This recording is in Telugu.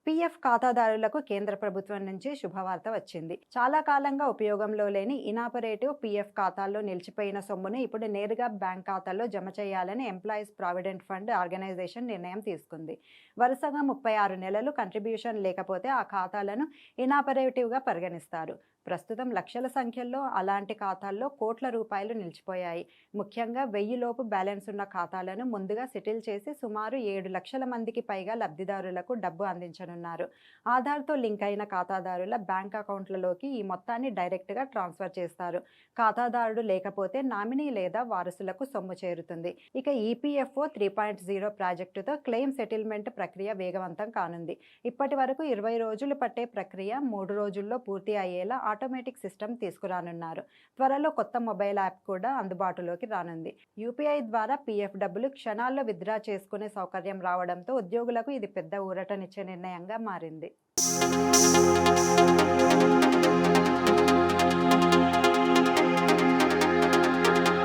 పీఎఫ్ ఖాతాదారులకు కేంద్ర ప్రభుత్వం నుంచి శుభవార్త వచ్చింది. చాలా కాలంగా ఉపయోగంలో లేని ఇనాపరేటివ్ పీఎఫ్ ఖాతాల్లో నిలిచిపోయిన సొమ్మును ఇప్పుడు నేరుగా బ్యాంక్ ఖాతాల్లో జమ చేయాలని ఎంప్లాయీస్ ప్రావిడెంట్ ఫండ్ ఆర్గనైజేషన్ నిర్ణయం తీసుకుంది. వరుసగా 36 నెలలు కంట్రిబ్యూషన్ లేకపోతే ఆ ఖాతాలను ఇనాపరేటివ్గా పరిగణిస్తారు. ప్రస్తుతం లక్షల సంఖ్యలో అలాంటి ఖాతాల్లో కోట్ల రూపాయలు నిలిచిపోయాయి. ముఖ్యంగా 1000 లోపు బ్యాలెన్స్ ఉన్న ఖాతాలను ముందుగా సెటిల్ చేసి సుమారు 7 లక్షల మందికి పైగా లబ్ధిదారులకు డబ్బు అందించనున్నారు. ఆధార్తో లింక్ అయిన ఖాతాదారుల బ్యాంక్ అకౌంట్లలోకి ఈ మొత్తాన్ని డైరెక్ట్గా ట్రాన్స్ఫర్ చేస్తారు. ఖాతాదారుడు లేకపోతే నామినీ లేదా వారసులకు సొమ్ము చేరుతుంది. ఇక ఈపీఎఫ్ఓ 3.0 ప్రాజెక్టుతో క్లెయిమ్ సెటిల్మెంట్ ప్రక్రియ వేగవంతం కానుంది. ఇప్పటి వరకు 20 రోజులు పట్టే ప్రక్రియ 3 రోజుల్లో పూర్తి అయ్యేలా ఆటోమేటిక్ సిస్టమ్ తీసుకురానున్నారు. త్వరలో కొత్త మొబైల్ యాప్ కూడా అందుబాటులోకి రానుంది. యూపీఐ ద్వారా పీఎఫ్ డబ్బులు క్షణాల్లో విత్డ్రా చేసుకునే సౌకర్యం రావడంతో ఉద్యోగులకు ఇది పెద్ద ఊరటనిచ్చే నిర్ణయంగా మారింది.